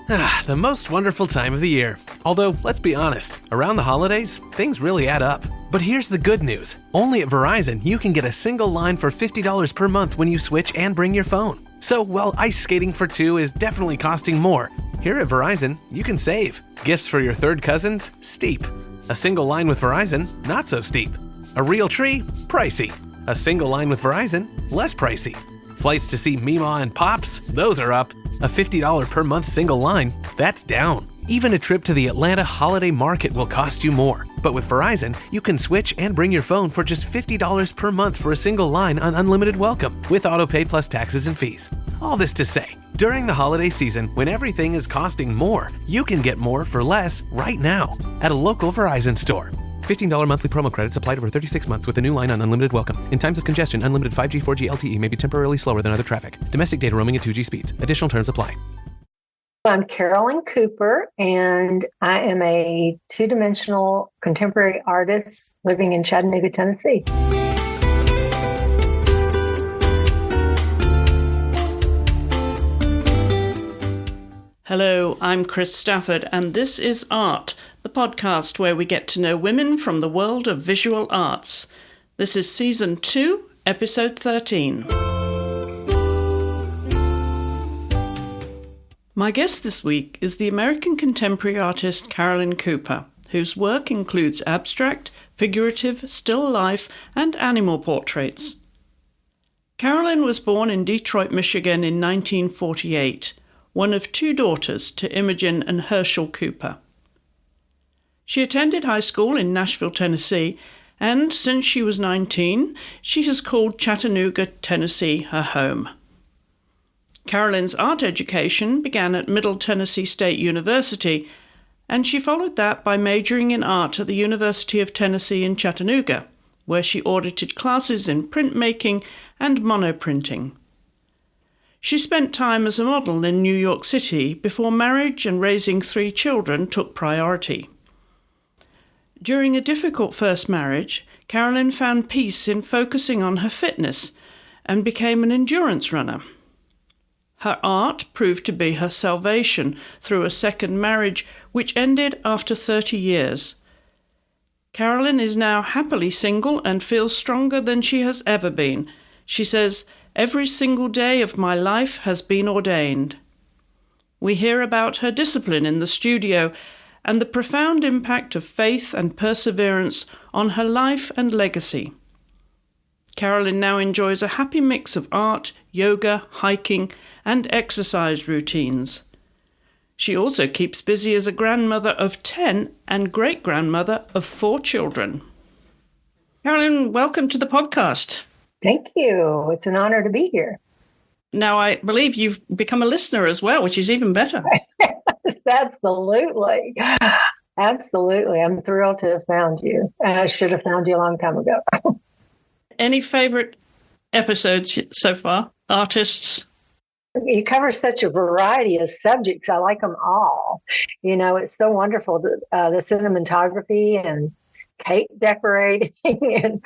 The most wonderful time of the year. Although, let's be honest, around the holidays, things really add up. But here's the good news. Only at Verizon, you can get a single line for $50 per month when you switch and bring your phone. So while ice skating for two is definitely costing more, here at Verizon, you can save. Gifts for your third cousins? Steep. A single line with Verizon? Not so steep. A real tree? Pricey. A single line with Verizon? Less pricey. Flights to see Mima and Pops? Those are up. A $50 per month single line? That's down. Even a trip to the Atlanta holiday market will cost you more. But with Verizon, you can switch and bring your phone for just $50 per month for a single line on unlimited welcome, with autopay plus taxes and fees. All this to say, during the holiday season, when everything is costing more, you can get more for less right now at a local Verizon store. $15 monthly promo credits applied over 36 months with a new line on unlimited welcome. In times of congestion, unlimited 5G, 4G LTE may be temporarily slower than other traffic. Domestic data roaming at 2G speeds. Additional terms apply. I'm Carylon Cooper, and I am a two-dimensional contemporary artist living in Chattanooga, Tennessee. Hello, I'm Chris Stafford, and this is Art, the podcast where we get to know women from the world of visual arts. This is Season 2, Episode 13. My guest this week is the American contemporary artist Carylon Cooper, whose work includes abstract, figurative, still life, and animal portraits. Carylon was born in Detroit, Michigan in 1948, one of two daughters to Imogen and Herschel Cooper. She attended high school in Nashville, Tennessee, and since she was 19, she has called Chattanooga, Tennessee, her home. Carylon's art education began at Middle Tennessee State University, and she followed that by majoring in art at the University of Tennessee in Chattanooga, where she audited classes in printmaking and monoprinting. She spent time as a model in New York City before marriage and raising 3 children took priority. During a difficult first marriage, Carylon found peace in focusing on her fitness and became an endurance runner. Her art proved to be her salvation through a second marriage, which ended after 30 years. Carylon is now happily single and feels stronger than she has ever been. She says, "Every single day of my life has been ordained." We hear about her discipline in the studio and the profound impact of faith and perseverance on her life and legacy. Carylon now enjoys a happy mix of art, yoga, hiking, and exercise routines. She also keeps busy as a grandmother of 10 and great-grandmother of 4 children. Carylon, welcome to the podcast. Thank you. It's an honor to be here. Now, I believe you've become a listener as well, which is even better. Absolutely. Absolutely. I'm thrilled to have found you. I should have found you a long time ago. Any favorite episodes so far? Artists? You cover such a variety of subjects. I like them all. You know, it's so wonderful, the cinematography and cake decorating and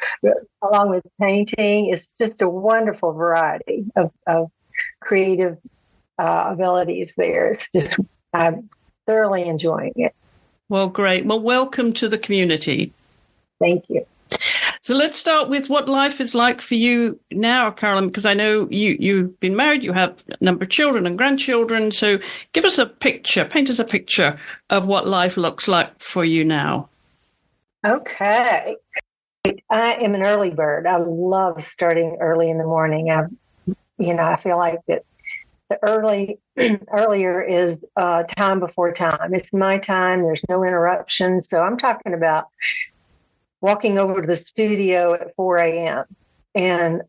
along with painting. It's just a wonderful variety of creative abilities there. It's just, I'm thoroughly enjoying it. Well, great. Well, welcome to the community. Thank you. So let's start with what life is like for you now, Carylon, because I know you've been married, you have a number of children and grandchildren. So give us a picture, paint us a picture of what life looks like for you now. Okay. I am an early bird. I love starting early in the morning. I feel like that the earlier is time before time. It's my time. There's no interruptions. So I'm talking about walking over to the studio at 4 a.m. And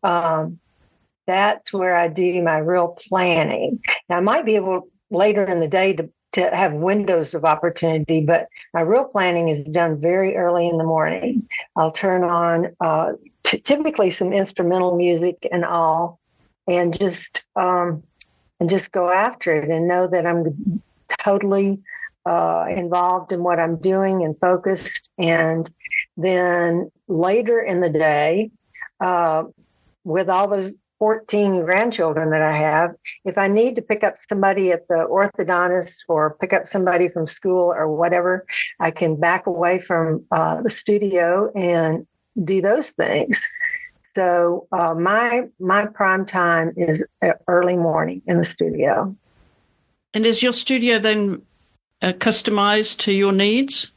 that's where I do my real planning. Now, I might be able later in the day to have windows of opportunity, but my real planning is done very early in the morning. I'll turn on typically some instrumental music and all, and just go after it and know that I'm totally involved in what I'm doing and focused. And then later in the day, with all those 14 grandchildren that I have, if I need to pick up somebody at the orthodontist or pick up somebody from school or whatever, I can back away from the studio and do those things. So my prime time is early morning in the studio. And is your studio then customized to your needs?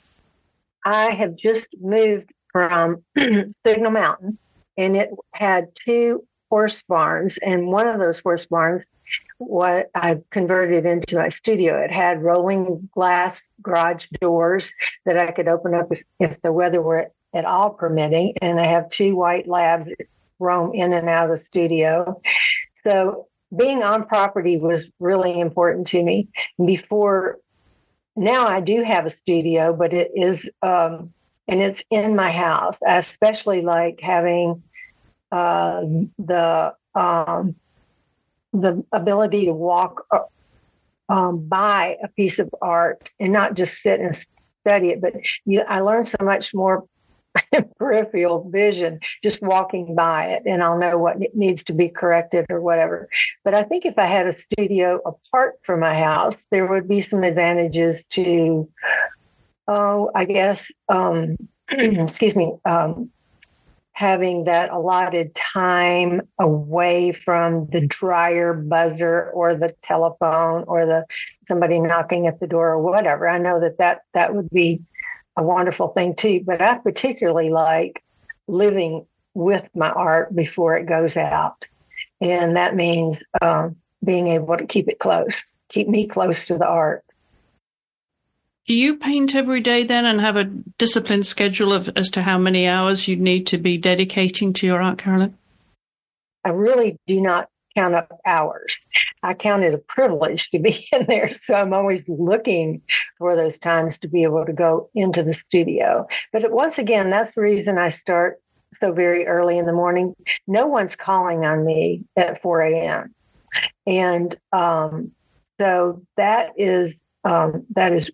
I have just moved from Signal Mountain, and it had 2 horse barns, and one of those horse barns, what I converted into my studio. It had rolling glass garage doors that I could open up if the weather were at all permitting, and I have 2 white labs that roam in and out of the studio. So being on property was really important to me. Now I do have a studio, but it is, and it's in my house. I especially like having the ability to walk by a piece of art and not just sit and study it. But I learned so much more peripheral vision just walking by it, and I'll know what needs to be corrected or whatever. But I think if I had a studio apart from my house, there would be some advantages to, I guess, excuse me, having that allotted time away from the dryer buzzer or the telephone or somebody knocking at the door or whatever. I know that would be a wonderful thing too, but I particularly like living with my art before it goes out. And that means being able to keep me close to the art. Do you paint every day then and have a disciplined schedule as to how many hours you need to be dedicating to your art, Carylon? I really do not count up hours. I count it a privilege to be in there. So I'm always looking for those times to be able to go into the studio. But once again, that's the reason I start so very early in the morning. No one's calling on me at 4 a.m. And so that is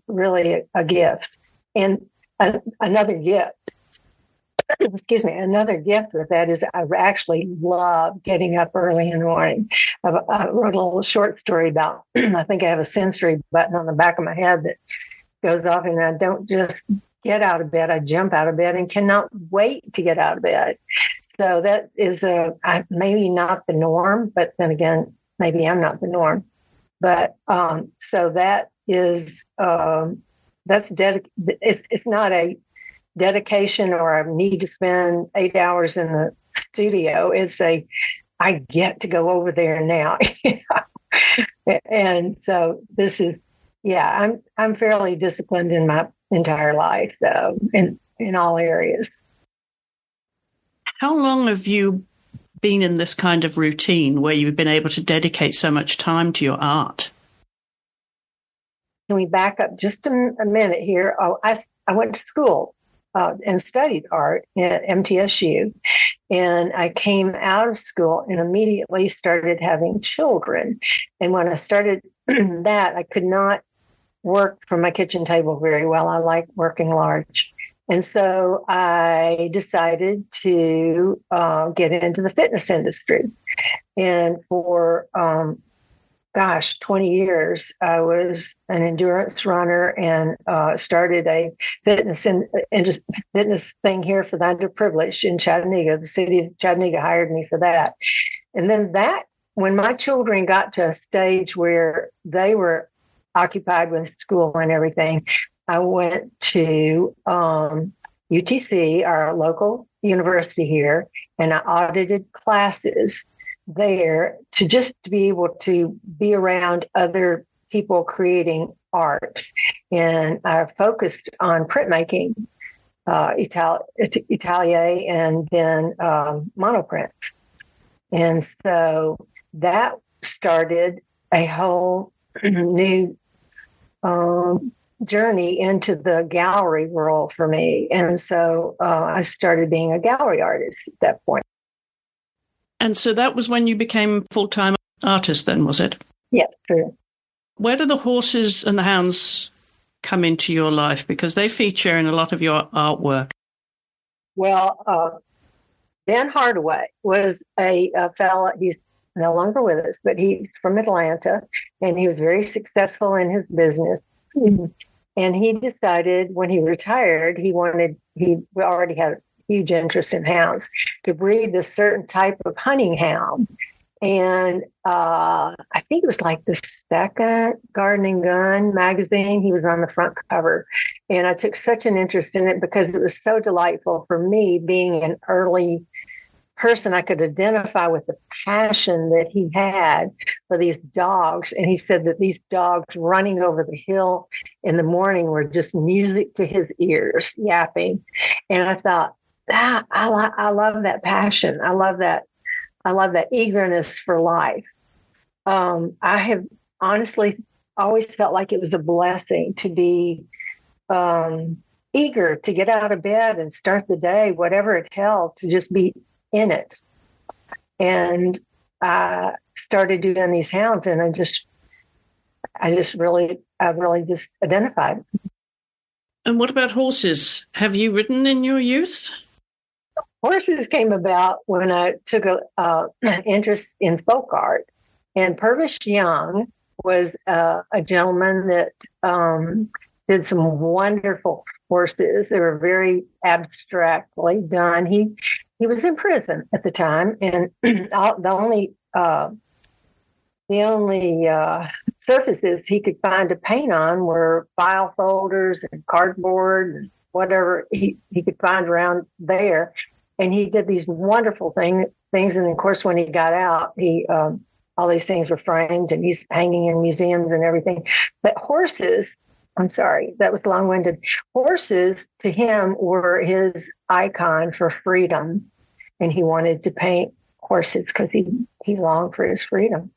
really a gift. And another gift, another gift with that is I actually love getting up early in the morning. I wrote a little short story about, I think I have a sensory button on the back of my head that goes off, and I don't just get out of bed, I jump out of bed and cannot wait to get out of bed. So that is maybe not the norm, but then again, maybe I'm not the norm. But so that is, it's not a dedication or I need to spend 8 hours in the studio. I get to go over there now. And so this is, I'm fairly disciplined in my entire life, though, in all areas. How long have you been in this kind of routine where you've been able to dedicate so much time to your art? Can we back up just a minute here? I went to school and studied art at MTSU, and I came out of school and immediately started having children. And when I started that, I could not work from my kitchen table very well. I like working large. And so I decided to get into the fitness industry. And for 20 years, I was an endurance runner and started a fitness thing here for the underprivileged in Chattanooga. The city of Chattanooga hired me for that. And then when my children got to a stage where they were occupied with school and everything, I went to UTC, our local university here, and I audited classes there to be able to be around other people creating art. And I focused on printmaking, atelier, and then monoprint. And so that started a whole new journey into the gallery world for me. And so I started being a gallery artist at that point. And so that was when you became full-time artist then, was it? Yes, true. Where do the horses and the hounds come into your life? Because they feature in a lot of your artwork. Well, Dan Hardaway was a fella. He's no longer with us, but he's from Atlanta, and he was very successful in his business. And he decided when he retired, he already had a huge interest in hounds, to breed this certain type of hunting hound. And I think it was like the second Garden and Gun magazine. He was on the front cover. And I took such an interest in it because it was so delightful for me, being an early person. I could identify with the passion that he had for these dogs. And he said that these dogs running over the hill in the morning were just music to his ears, yapping. And I thought, I love that passion. I love that eagerness for life. I have honestly always felt like it was a blessing to be eager to get out of bed and start the day, whatever it held, to just be in it. And I started doing these hounds, and I really just identified. And what about horses? Have you ridden in your youth? Horses came about when I took an interest in folk art. And Purvis Young was a gentleman that did some wonderful horses. They were very abstractly done. He was in prison at the time, and the only surfaces he could find to paint on were file folders and cardboard and whatever he could find around there. And he did these wonderful things. And of course, when he got out, all these things were framed, and he's hanging in museums and everything. But horses, I'm sorry, that was long-winded. Horses to him were his icon for freedom. And he wanted to paint horses because he longed for his freedom.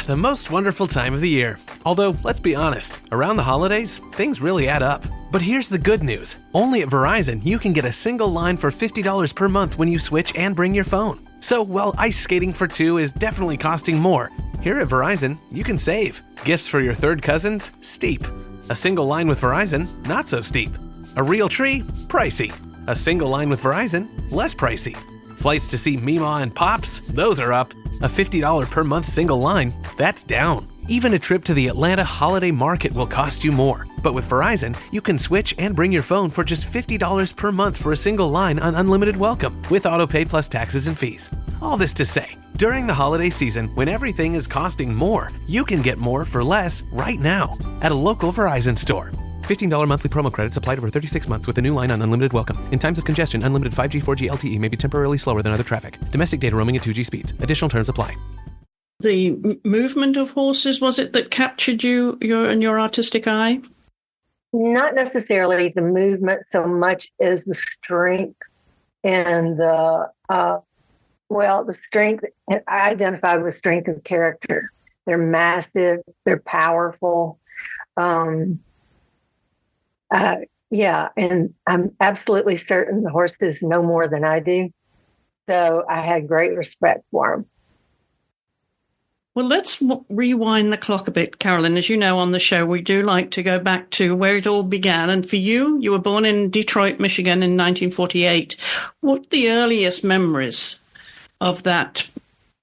The most wonderful time of the year. Although, let's be honest, around the holidays, things really add up. But here's the good news. Only at Verizon, you can get a single line for $50 per month when you switch and bring your phone. So while ice skating for two is definitely costing more, here at Verizon, you can save. Gifts for your third cousins? Steep. A single line with Verizon? Not so steep. A real tree? Pricey. A single line with Verizon? Less pricey. Flights to see Meemaw and Pops? Those are up. A $50 per month single line? That's down. Even a trip to the Atlanta Holiday Market will cost you more. But with Verizon, you can switch and bring your phone for just $50 per month for a single line on unlimited welcome, with autopay plus taxes and fees. All this to say, during the holiday season, when everything is costing more, you can get more for less right now at a local Verizon store. $15 monthly promo credits applied over 36 months with a new line on unlimited welcome. In times of congestion, unlimited 5G, 4G LTE may be temporarily slower than other traffic. Domestic data roaming at 2G speeds. Additional terms apply. The movement of horses, was it that captured your artistic eye? Not necessarily the movement so much as the strength and the strength. I identify with strength of character. They're massive. They're powerful. And I'm absolutely certain the horses know more than I do. So I had great respect for them. Well, let's rewind the clock a bit, Carylon. As you know, on the show, we do like to go back to where it all began. And for you were born in Detroit, Michigan in 1948. What are the earliest memories of that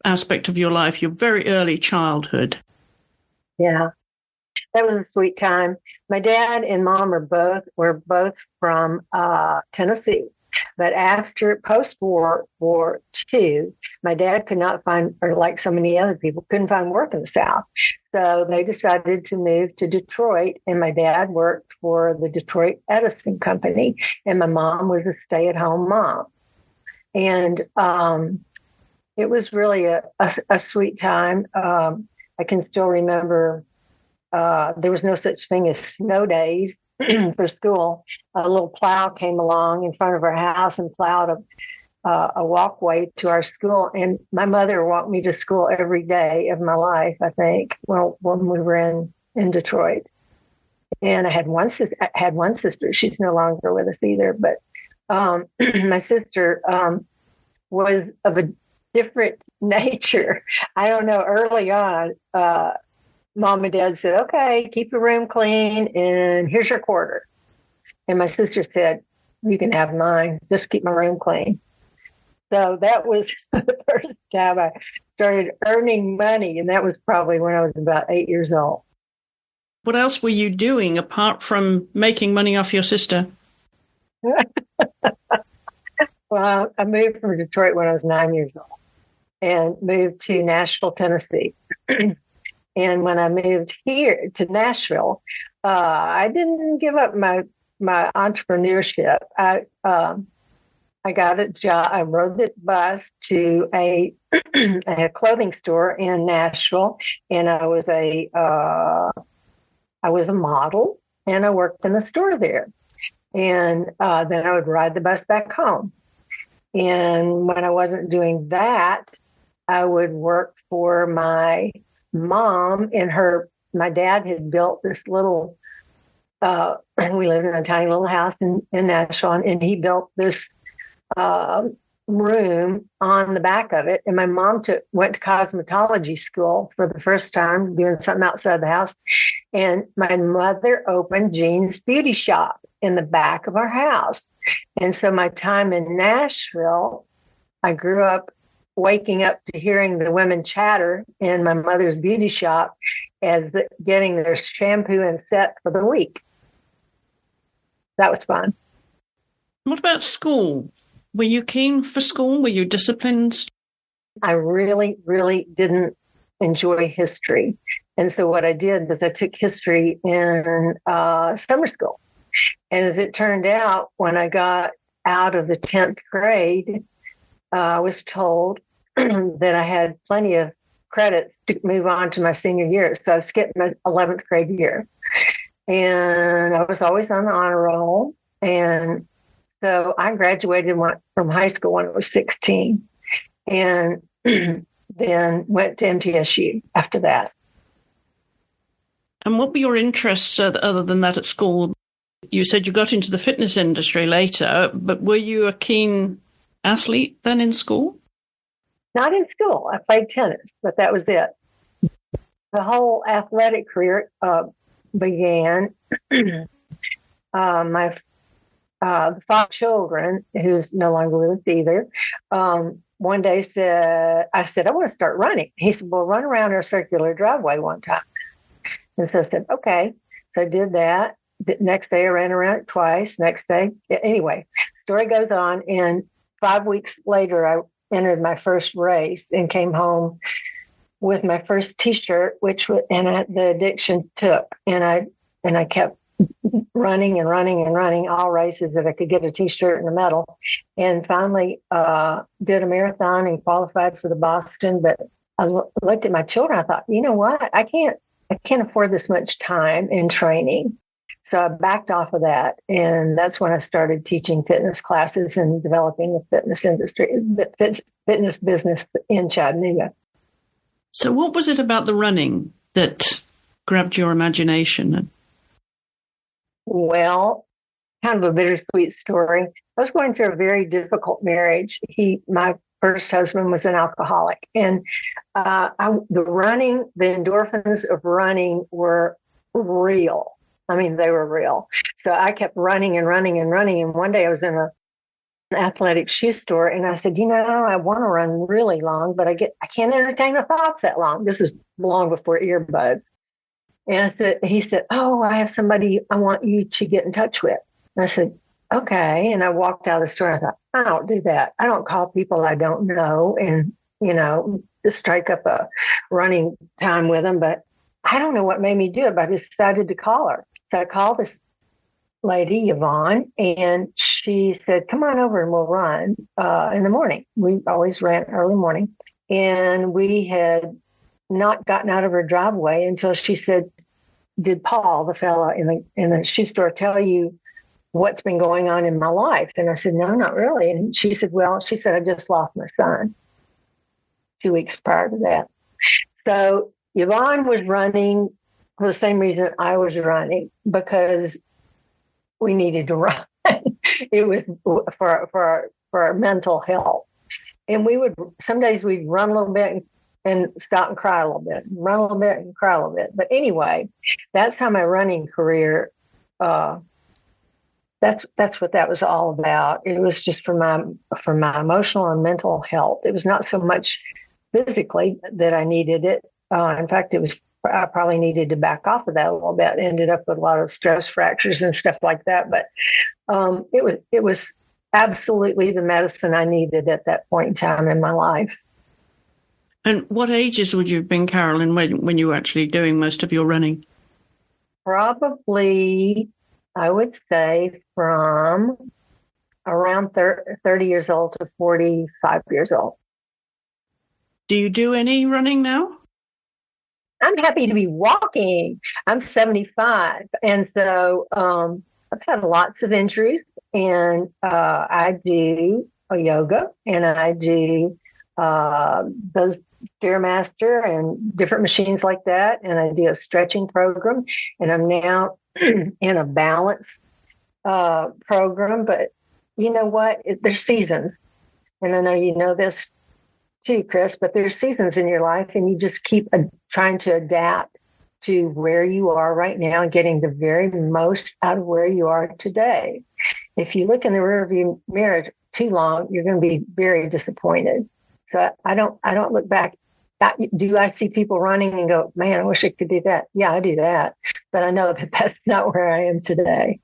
aspect of your life, your very early childhood? Yeah, that was a sweet time. My dad and mom were both from Tennessee. But after post-World War II, my dad could not find, or like so many other people, couldn't find work in the South. So they decided to move to Detroit, and my dad worked for the Detroit Edison Company, and my mom was a stay-at-home mom. And it was really a sweet time. I can still remember there was no such thing as snow days for school. A little plow came along in front of our house and plowed a walkway to our school. And my mother walked me to school every day of my life, I think, when we were in Detroit. And I had one sister. She's no longer with us either. But my sister was of a different nature. I don't know, early on, Mom and Dad said, okay, keep your room clean, and here's your quarter. And my sister said, you can have mine. Just keep my room clean. So that was the first time I started earning money, and that was probably when I was about 8 years old. What else were you doing apart from making money off your sister? Well, I moved from Detroit when I was 9 years old and moved to Nashville, Tennessee. And when I moved here to Nashville, I didn't give up my entrepreneurship. I got a job. I rode the bus to a clothing store in Nashville, and I was a model, and I worked in the store there. And then I would ride the bus back home. And when I wasn't doing that, I would work for my mom and my dad had built this little, we lived in a tiny little house in Nashville, and he built this room on the back of it. And my mom went to cosmetology school for the first time, doing something outside the house. And my mother opened Jean's Beauty Shop in the back of our house. And so my time in Nashville, I grew up waking up to hearing the women chatter in my mother's beauty shop as getting their shampoo and set for the week. That was fun. What about school? Were you keen for school? Were you disciplined? I really, really didn't enjoy history. And so what I did was I took history in summer school. And as it turned out, when I got out of the 10th grade, I was told that I had plenty of credits to move on to my senior year. So I skipped my 11th grade year. And I was always on the honor roll. And so I graduated from high school when I was 16 and then went to MTSU after that. And what were your interests other than that at school? You said you got into the fitness industry later, but were you a keen athlete then in school? Not in school. I played tennis, but that was it. The whole athletic career began. My 5 children, who's no longer with us either, one day I said, I want to start running. He said, well, run around our circular driveway one time. And so I said, okay. So I did that. The next day I ran around it twice. Next day. Anyway, story goes on. And 5 weeks later, I entered my first race and came home with my first T-shirt, the addiction took. And I kept running and running and running all races that I could get a T-shirt and a medal. And finally did a marathon and qualified for the Boston. But I looked at my children. I thought, you know what? I can't afford this much time in training. So I backed off of that. And that's when I started teaching fitness classes and developing the fitness industry, the fitness business in Chattanooga. So what was it about the running that grabbed your imagination? Well, kind of a bittersweet story. I was going through a very difficult marriage. My first husband was an alcoholic. And the endorphins of running were real. I mean, they were real. So I kept running and running and running. And one day I was in an athletic shoe store and I said, I want to run really long, but I can't entertain the thoughts that long. This is long before earbuds. And he said, oh, I have somebody I want you to get in touch with. And I said, okay. And I walked out of the store and I thought, I don't do that. I don't call people I don't know and, just strike up a running time with them. But I don't know what made me do it, but I just decided to call her. So I called this lady, Yvonne, and she said, come on over and we'll run in the morning. We always ran early morning. And we had not gotten out of her driveway until she said, did Paul, the fellow in the shoe store, tell you what's been going on in my life? And I said, no, not really. And she said, I just lost my son 2 weeks prior to that. So Yvonne was running for the same reason I was running, because we needed to run. It was for our mental health. And some days we'd run a little bit and stop and cry a little bit, run a little bit and cry a little bit. But anyway, that's how my running career that's what that was all about. It was just for my emotional and mental health. It was not so much physically that I needed it. In fact, I probably needed to back off of that a little bit. Ended up with a lot of stress fractures and stuff like that. But it was absolutely the medicine I needed at that point in time in my life. And what ages would you have been, Carolyn, when you were actually doing most of your running? Probably, I would say from around 30 years old to 45 years old. Do you do any running now? I'm happy to be walking. I'm 75. And so I've had lots of injuries, and I do a yoga, and I do those Stairmaster and different machines like that. And I do a stretching program, and I'm now in a balance program. But you know what? There's seasons. And I know you know this too, Chris, but there's seasons in your life, and you just keep trying to adapt to where you are right now and getting the very most out of where you are today. If you look in the rearview mirror too long, you're going to be very disappointed. So I don't look back. Do I see people running and go, man, I wish I could do that? Yeah, I do that. But I know that that's not where I am today.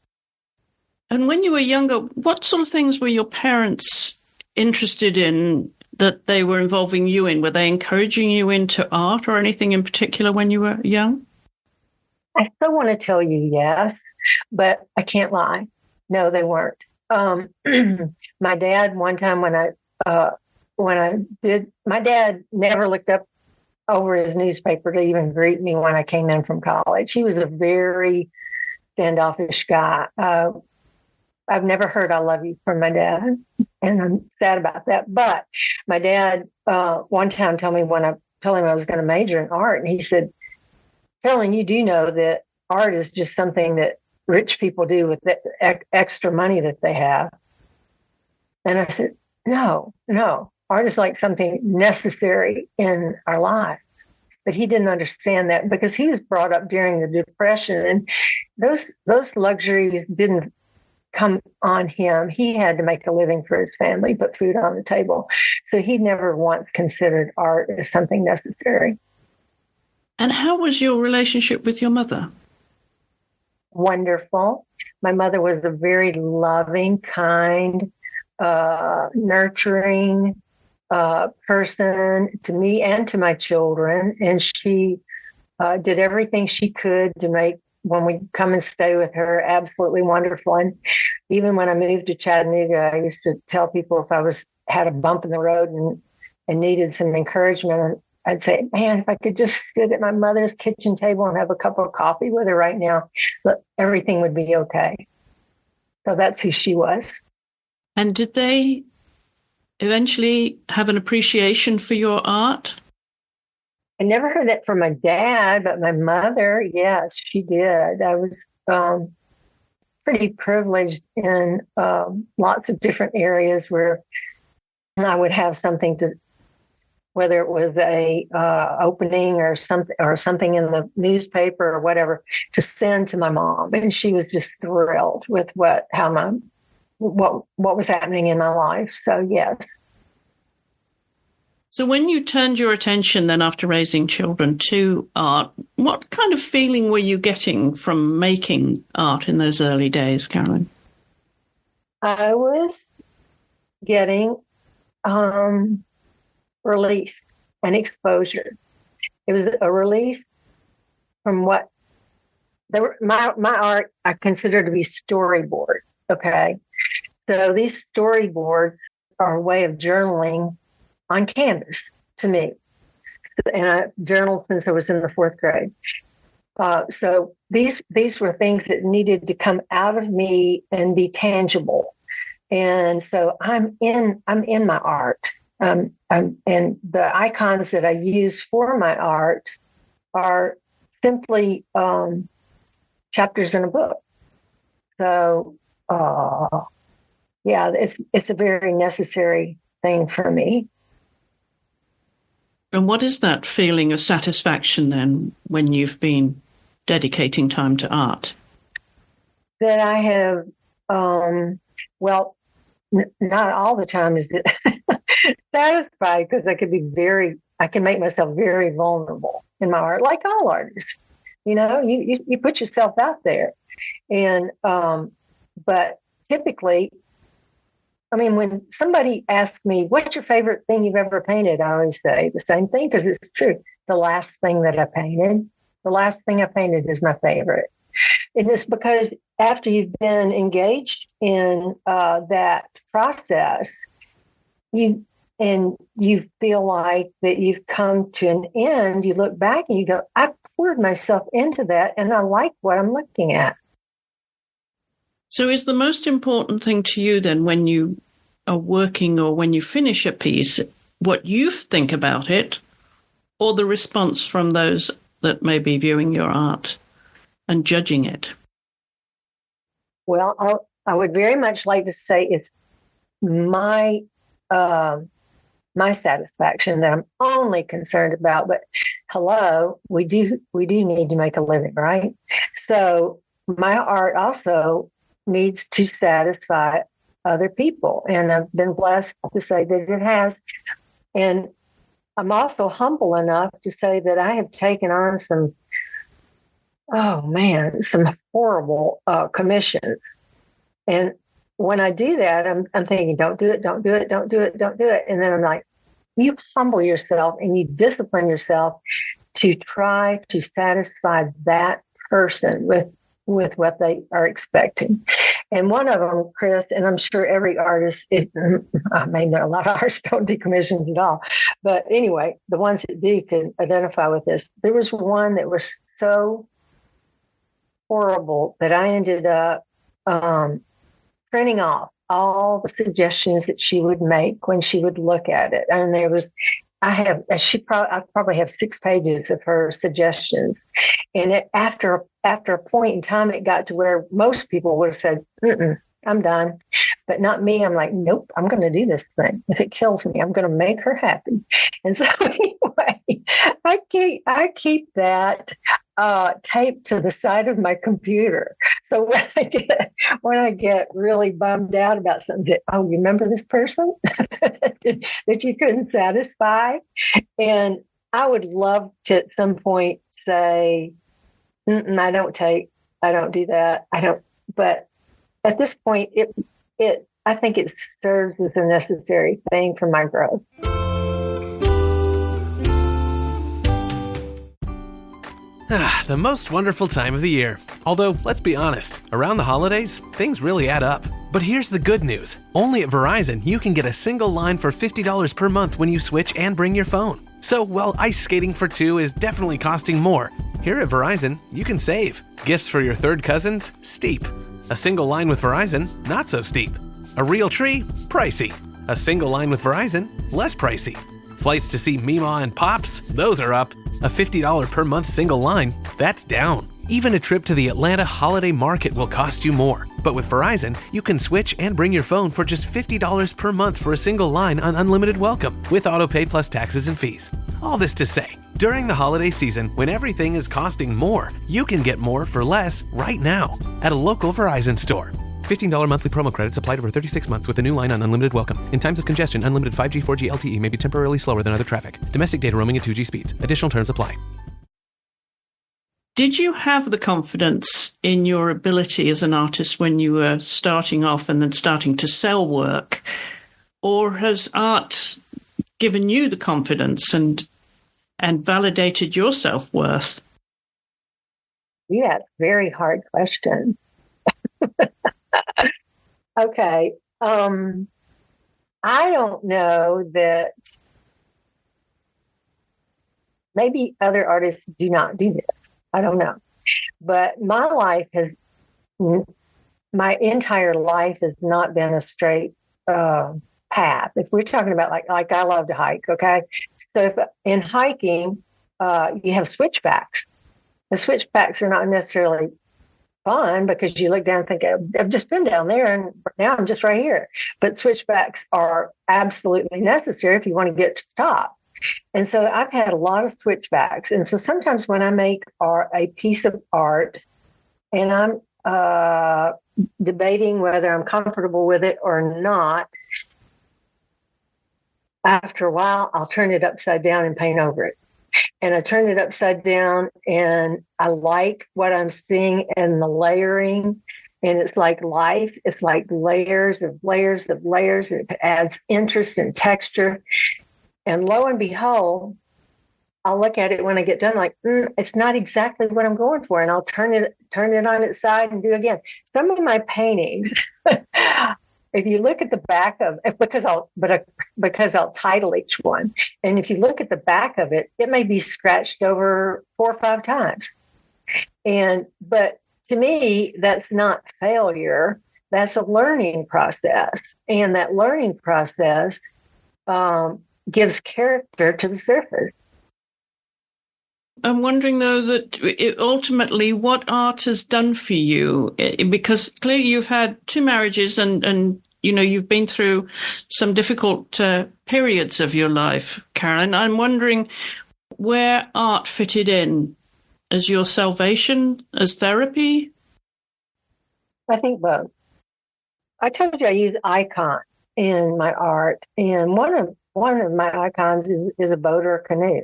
And when you were younger, what sort of things were your parents interested in that they were involving you in? Were they encouraging you into art or anything in particular when you were young? I still want to tell you yes, but I can't lie. No, they weren't. My dad, one time when I did, my dad never looked up over his newspaper to even greet me when I came in from college. He was a very standoffish guy. I've never heard "I love you" from my dad, and I'm sad about that. But my dad one time told me when I told him I was going to major in art, and he said, "Carolyn, you do know that art is just something that rich people do with the extra money that they have." And I said, no, art is like something necessary in our lives. But he didn't understand that because he was brought up during the Depression, and those luxuries didn't come on him. He had to make a living for his family, put food on the table. So he never once considered art as something necessary. And how was your relationship with your mother? Wonderful. My mother was a very loving, kind, nurturing person to me and to my children. And she did everything she could to make when we come and stay with her absolutely wonderful. And even when I moved to Chattanooga, I used to tell people if I had a bump in the road and needed some encouragement, I'd say, man, if I could just sit at my mother's kitchen table and have a cup of coffee with her right now, everything would be okay. So that's who she was. And did they eventually have an appreciation for your art? I never heard that from my dad, but my mother, yes, she did. I was pretty privileged in lots of different areas where I would have something to, whether it was a opening or something in the newspaper or whatever, to send to my mom, and she was just thrilled with what was happening in my life. So yes. So when you turned your attention then after raising children to art, what kind of feeling were you getting from making art in those early days, Carolyn? I was getting release and exposure. It was a release from what my art I consider to be storyboard. Okay. So these storyboards are a way of journaling on canvas to me. And I journaled since I was in the 4th grade. So these were things that needed to come out of me and be tangible. And so I'm in my art. And the icons that I use for my art are simply chapters in a book. So yeah, it's a very necessary thing for me. And what is that feeling of satisfaction then when you've been dedicating time to art? That I have Well, not all the time is it satisfied, because I can make myself very vulnerable in my art, like all artists. You put yourself out there. And, but typically, I mean, when somebody asks me, what's your favorite thing you've ever painted? I always say the same thing, because it's true. The last thing I painted is my favorite. And it's because after you've been engaged in that process, you feel like that you've come to an end, you look back and you go, I poured myself into that and I like what I'm looking at. So is the most important thing to you then, when you are working or when you finish a piece, what you think about it, or the response from those that may be viewing your art and judging it? Well, I would very much like to say it's my satisfaction that I'm only concerned about. But hello, we do need to make a living, right? So my art also needs to satisfy other people, and I've been blessed to say that it has. And I'm also humble enough to say that I have taken on some horrible commissions. And when I do that, I'm thinking, don't do it. And then I'm like, you humble yourself and you discipline yourself to try to satisfy that person with what they are expecting. And one of them, Chris, and I'm sure every artist, I may know a lot of artists don't do commissions at all, but anyway, the ones that do can identify with this. There was one that was so horrible that I ended up printing off all the suggestions that she would make when she would look at it. And I probably have 6 pages of her suggestions. And after a point in time, it got to where most people would have said, I'm done. But not me. I'm like, nope, I'm going to do this thing. If it kills me, I'm going to make her happy. And so anyway, I keep that taped to the side of my computer. So when I get really bummed out about something, you remember this person that you couldn't satisfy? And I would love to at some point say, I don't do that. But at this point, I think it serves as a necessary thing for my growth. The most wonderful time of the year. Although, let's be honest, around the holidays, things really add up. But here's the good news. Only at Verizon, you can get a single line for $50 per month when you switch and bring your phone. So, while ice skating for 2 is definitely costing more, here at Verizon, you can save. Gifts for your third cousins? Steep. A single line with Verizon? Not so steep. A real tree? Pricey. A single line with Verizon? Less pricey. Flights to see Mima and Pops? Those are up. A $50 per month single line? That's down. Even a trip to the Atlanta holiday market will cost you more. But with Verizon, you can switch and bring your phone for just $50 per month for a single line on unlimited welcome, with autopay plus taxes and fees. All this to say, during the holiday season, when everything is costing more, you can get more for less right now at a local Verizon store. $15 monthly promo credits applied over 36 months with a new line on unlimited welcome. In times of congestion, unlimited 5G, 4G LTE may be temporarily slower than other traffic. Domestic data roaming at 2G speeds. Additional terms apply. Did you have the confidence in your ability as an artist when you were starting off and then starting to sell work? Or has art given you the confidence and validated your self-worth? Yeah, it's a very hard question. Okay. I don't know that maybe other artists do not do this. I don't know. But my entire life has not been a straight path. If we're talking about like I love to hike, okay? So if in hiking, you have switchbacks. The switchbacks are not necessarily fun because you look down and think, I've just been down there and now I'm just right here. But switchbacks are absolutely necessary if you want to get to the top. And so I've had a lot of switchbacks. And so sometimes when I make a piece of art and debating whether I'm comfortable with it or not, after a while, I'll turn it upside down and paint over it. And I turn it upside down, and I like what I'm seeing and the layering. And it's like life. It's like layers of layers of layers. It adds interest and texture. And lo and behold, I'll look at it when I get done, like, it's not exactly what I'm going for. And I'll turn it on its side and do it again. Some of my paintings, if you look at the back of it, because I'll title each one. And if you look at the back of it, it may be scratched over 4 or 5 times. But to me, that's not failure. That's a learning process. And that learning process gives character to the surface. I'm wondering, though, that ultimately what art has done for you, because clearly you've had 2 marriages and you've been through some difficult periods of your life, Carylon. I'm wondering where art fitted in as your salvation, as therapy? I think both. I told you I use icon in my art, and one of my icons is a boat or a canoe.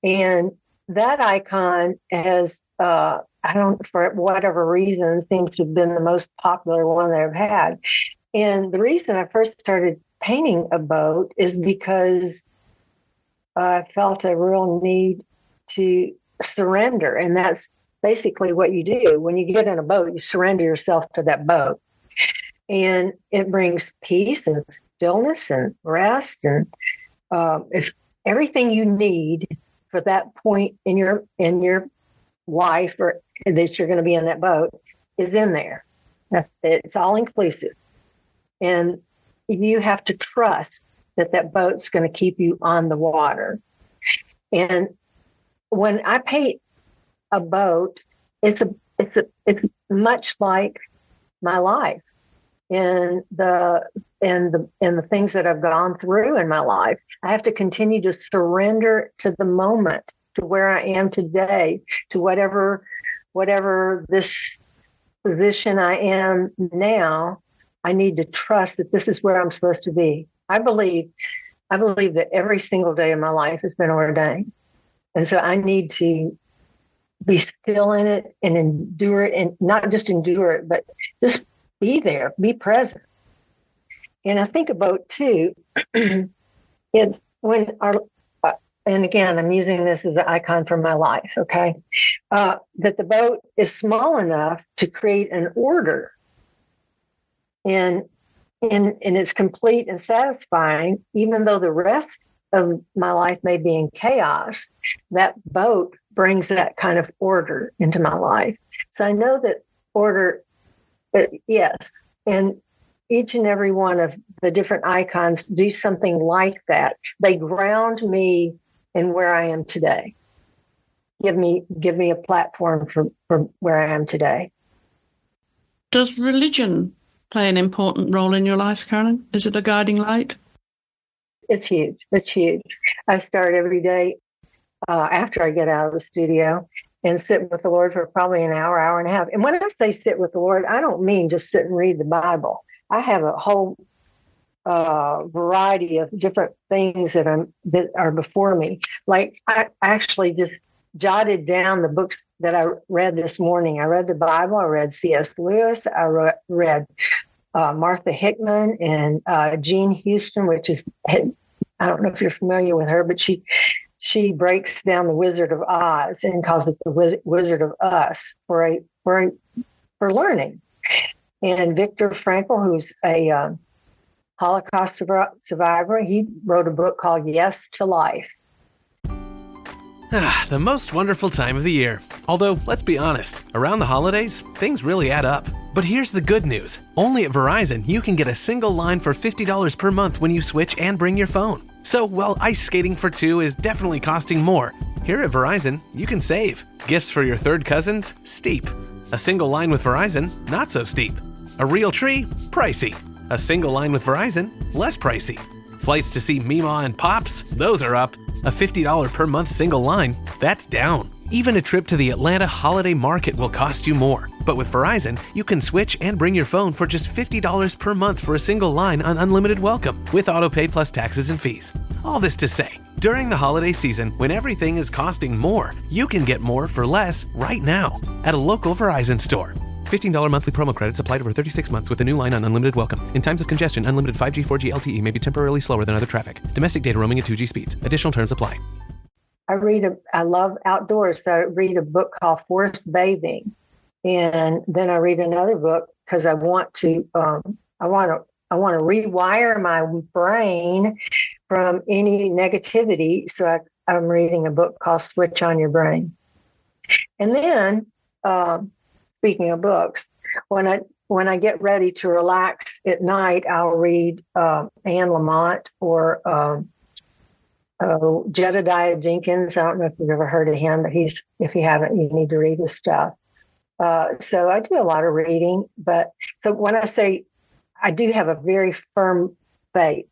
And that icon has, for whatever reason, seems to have been the most popular one that I've had. And the reason I first started painting a boat is because I felt a real need to surrender. And that's basically what you do. When you get in a boat, you surrender yourself to that boat. And it brings peace and stillness and rest. And it's everything you need for that point in your life, or that you're going to be in that boat, is in there. It's all inclusive. And you have to trust that boat's going to keep you on the water. And when I paint a boat, it's much like my life and the things that I've gone through in my life. I have to continue to surrender to the moment, to where I am today, to whatever this position I am now. I need to trust that this is where I'm supposed to be. I believe that every single day of my life has been ordained. And so I need to be still in it and endure it, and not just endure it, but just be there, be present. And I think about too, it's when and again, I'm using this as an icon for my life, okay? That the boat is small enough to create an order, and it's complete and satisfying, even though the rest of my life may be in chaos. That boat brings that kind of order into my life. So I know that order, yes, and each and every one of the different icons do something like that. They ground me in where I am today. Give me a platform for where I am today. Does religion play an important role in your life, Carylon? Is it a guiding light? It's huge. It's huge. I start every day after I get out of the studio and sit with the Lord for probably an hour, hour and a half. And when I say sit with the Lord, I don't mean just sit and read the Bible. I have a whole variety of different things that are before me. Like I actually just jotted down the books that I read this morning. I read the Bible. I read C.S. Lewis. I read Martha Hickman and Jean Houston, which is, I don't know if you're familiar with her, but she breaks down the Wizard of Oz and calls it the Wizard of Us for learning. And Viktor Frankl, who's a Holocaust survivor, he wrote a book called Yes to Life. The most wonderful time of the year. Although, let's be honest, around the holidays, things really add up. But here's the good news. Only at Verizon, you can get a single line for $50 per month when you switch and bring your phone. So while ice skating for 2 is definitely costing more, here at Verizon, you can save. Gifts for your third cousins? Steep. A single line with Verizon? Not so steep. A real tree? Pricey. A single line with Verizon? Less pricey. Flights to see Meemaw and Pops? Those are up. A $50 per month single line? That's down. Even a trip to the Atlanta Holiday Market will cost you more. But with Verizon, you can switch and bring your phone for just $50 per month for a single line on unlimited welcome, with autopay plus taxes and fees. All this to say, during the holiday season, when everything is costing more, you can get more for less right now at a local Verizon store. $15 monthly promo credits applied over 36 months with a new line on unlimited welcome. In times of congestion, unlimited 5G, 4G LTE may be temporarily slower than other traffic. Domestic data roaming at 2G speeds. Additional terms apply. I love outdoors, so I read a book called Forest Bathing. And then I read another book because I want to rewire my brain from any negativity. So I'm reading a book called Switch on Your Brain. And then, speaking of books, when I get ready to relax at night, I'll read Anne Lamott or Jedediah Jenkins. I don't know if you've ever heard of him, but if you haven't, you need to read his stuff. So I do a lot of reading, but so when I say I do have a very firm faith,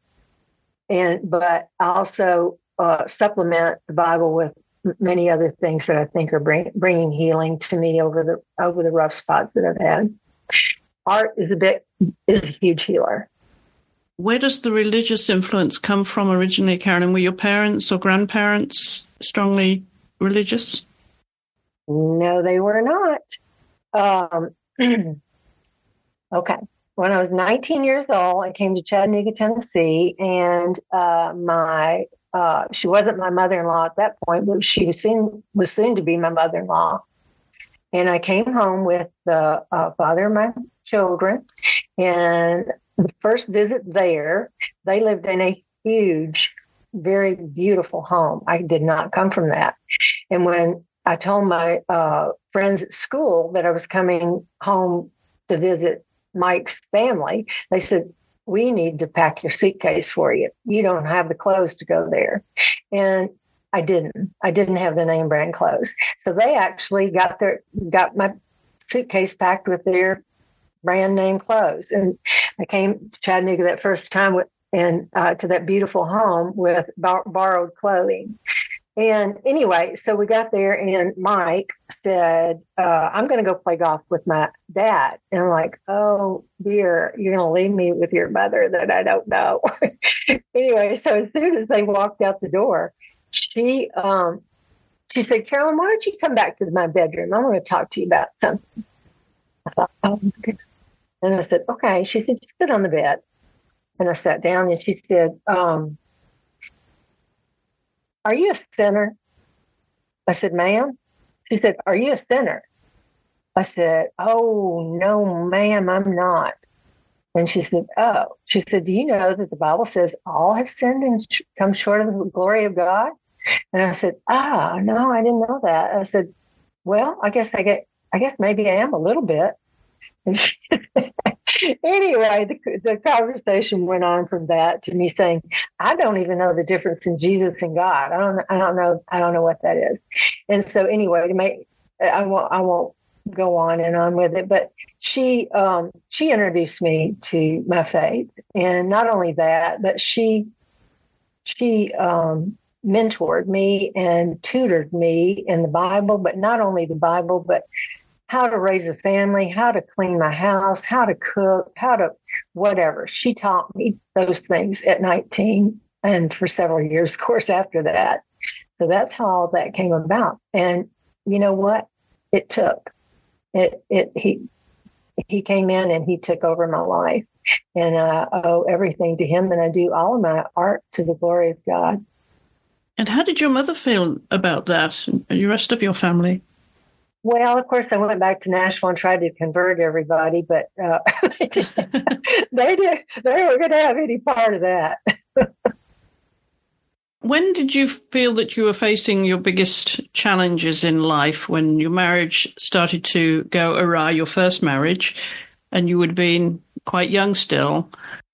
but I also supplement the Bible with many other things that I think are bringing healing to me over the rough spots that I've had. Art is a huge healer. Where does the religious influence come from originally, Carolyn? Were your parents or grandparents strongly religious? No, they were not. Okay. When I was 19 years old, I came to Chattanooga, Tennessee, and she wasn't my mother-in-law at that point, but she was soon to be my mother-in-law. And I came home with the father of my children, and the first visit there, they lived in a huge, very beautiful home. I did not come from that. And when I told my friends at school that I was coming home to visit Mike's family, they said, "We need to pack your suitcase for you. You don't have the clothes to go there." And I didn't have the name brand clothes. So they actually got my suitcase packed with their brand name clothes. And I came to Chattanooga that first time to that beautiful home with borrowed clothing. And anyway, so we got there and Mike said, "I'm going to go play golf with my dad." And I'm like, "Oh dear, you're going to leave me with your mother that I don't know." Anyway, so as soon as they walked out the door, she said, "Carolyn, why don't you come back to my bedroom? I want to talk to you about something." I thought, "Oh, okay." And I said, "Okay." She said, "Just sit on the bed." And I sat down and she said, "Are you a sinner?" I said, "Ma'am?" She said, "Are you a sinner?" I said, "Oh, no, ma'am, I'm not." And she said, "Oh." She said, "Do you know that the Bible says all have sinned and come short of the glory of God?" And I said, "No, I didn't know that." I said, "Well, I guess maybe I am a little bit." And anyway, the conversation went on from that to me saying, "I don't even know the difference in Jesus and God. I don't know what that is." And so anyway, I won't go on and on with it, but she introduced me to my faith, and not only that, but she mentored me and tutored me in the Bible, but not only the Bible, but how to raise a family, how to clean my house, how to cook, how to whatever. She taught me those things at 19 and for several years, of course, after that. So that's how all that came about. And you know what? It took. He came in and he took over my life. And I owe everything to him, and I do all of my art to the glory of God. And how did your mother feel about that and the rest of your family? Well, of course, I went back to Nashville and tried to convert everybody, but they were going to have any part of that. When did you feel that you were facing your biggest challenges in life, when your marriage started to go awry, your first marriage, and you would have been quite young still?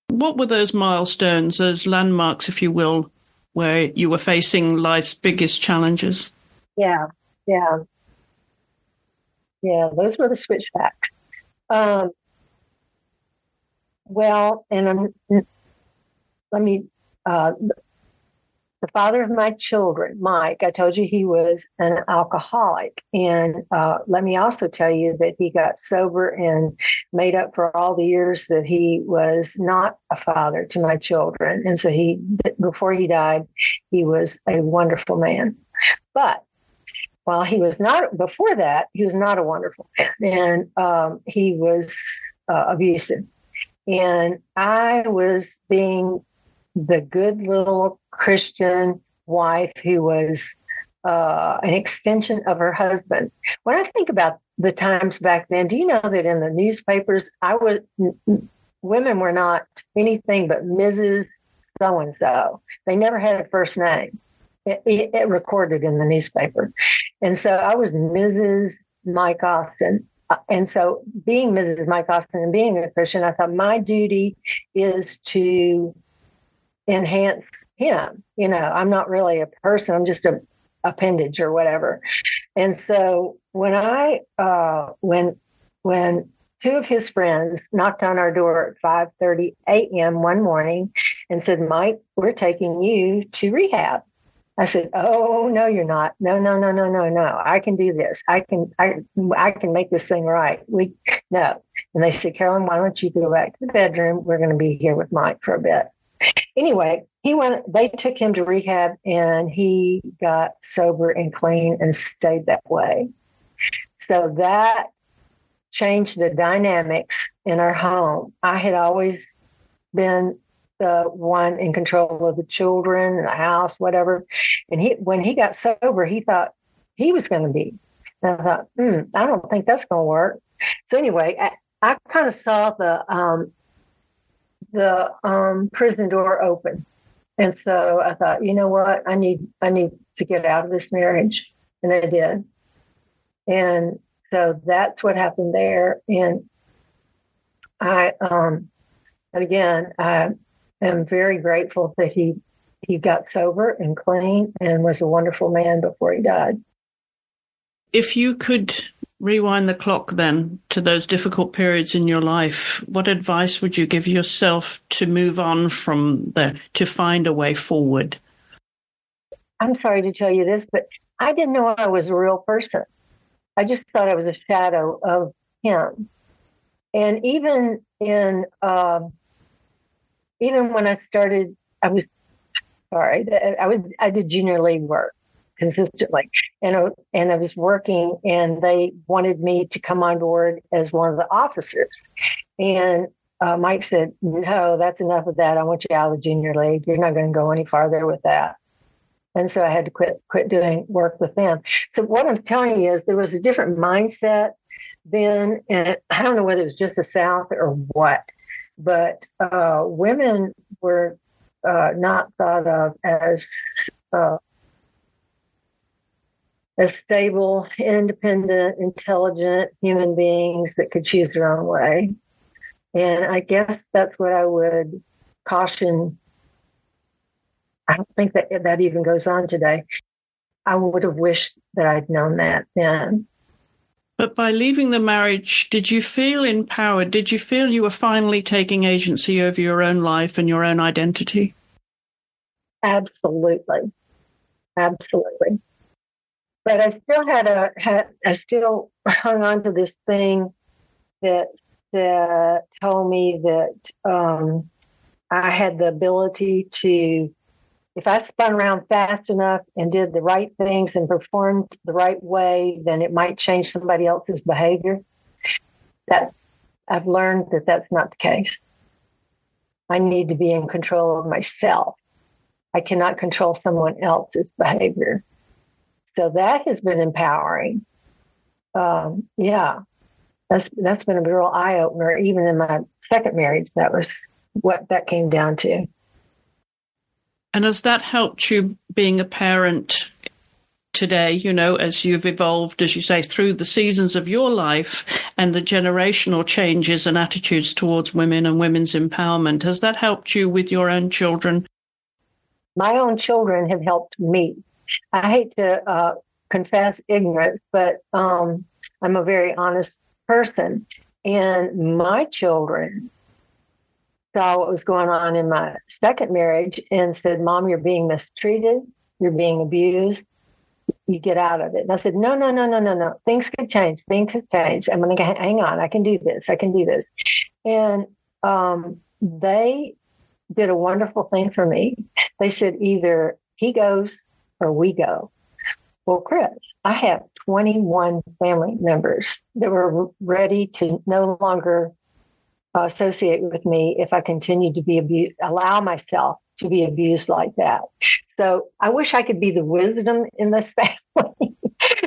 What were those milestones, those landmarks, if you will, where you were facing life's biggest challenges? Yeah, those were the switchbacks. Well, and let me the father of my children, Mike, I told you he was an alcoholic. And let me also tell you that he got sober and made up for all the years that he was not a father to my children. And so before he died, he was a wonderful man. But while he was not, before that, he was not a wonderful man. And he was abusive. And I was being the good little Christian wife who was an extension of her husband. When I think about the times back then, do you know that in the newspapers, women were not anything but Mrs. So-and-so. They never had a first name. It recorded in the newspaper. And so I was Mrs. Mike Austin. And so being Mrs. Mike Austin and being a Christian, I thought my duty is to enhance him. I'm not really a person. I'm just an appendage or whatever. And so when when two of his friends knocked on our door at 5:30 a.m. one morning and said, Mike, we're taking you to rehab. I said, oh, no, you're not. No. I can do this. I can make this thing right. No. And they said, Carolyn, why don't you go back to the bedroom? We're going to be here with Mike for a bit. Anyway, they took him to rehab and he got sober and clean and stayed that way. So that changed the dynamics in our home. I had always been the one in control of the children, the house, whatever. And when he got sober, he thought he was going to be. And I thought, I don't think that's going to work. So anyway, I kind of saw the prison door open. And so I thought, you know what? I need to get out of this marriage. And I did. And so that's what happened there. And I am very grateful that he got sober and clean and was a wonderful man before he died. If you could rewind the clock then to those difficult periods in your life, what advice would you give yourself to move on from there, to find a way forward? I'm sorry to tell you this, but I didn't know I was a real person. I just thought I was a shadow of him. And even when I started, I did junior league work consistently, and I was working, and they wanted me to come on board as one of the officers. And Mike said, "No, that's enough of that. I want you out of the junior league. You're not going to go any farther with that." And so I had to quit doing work with them. So what I'm telling you is there was a different mindset then, and I don't know whether it was just the South or what, but women were not thought of as stable, independent, intelligent human beings that could choose their own way. And I guess that's what I would caution. I don't think that even goes on today. I would have wished that I'd known that then. But by leaving the marriage, did you feel empowered? Did you feel you were finally taking agency over your own life and your own identity? Absolutely. Absolutely. But I still I still hung on to this thing that told me that I had the ability to, if I spun around fast enough and did the right things and performed the right way, then it might change somebody else's behavior. That I've learned that that's not the case. I need to be in control of myself. I cannot control someone else's behavior. So that has been empowering. That's been a real eye opener. Even in my second marriage, that was what that came down to. And has that helped you being a parent today, as you've evolved, as you say, through the seasons of your life and the generational changes and attitudes towards women and women's empowerment? Has that helped you with your own children? My own children have helped me. I hate to confess ignorance, but I'm a very honest person. And my children saw what was going on in my second marriage and said, Mom, you're being mistreated. You're being abused. You get out of it. And I said, no, no, no, no, no, no. Things could change. Things could change. I'm going to hang on. I can do this. I can do this. And they did a wonderful thing for me. They said either he goes or we go. Well, Chris, I have 21 family members that were ready to no longer associate with me if I continued to be abused, allow myself to be abused like that. So I wish I could be the wisdom in this family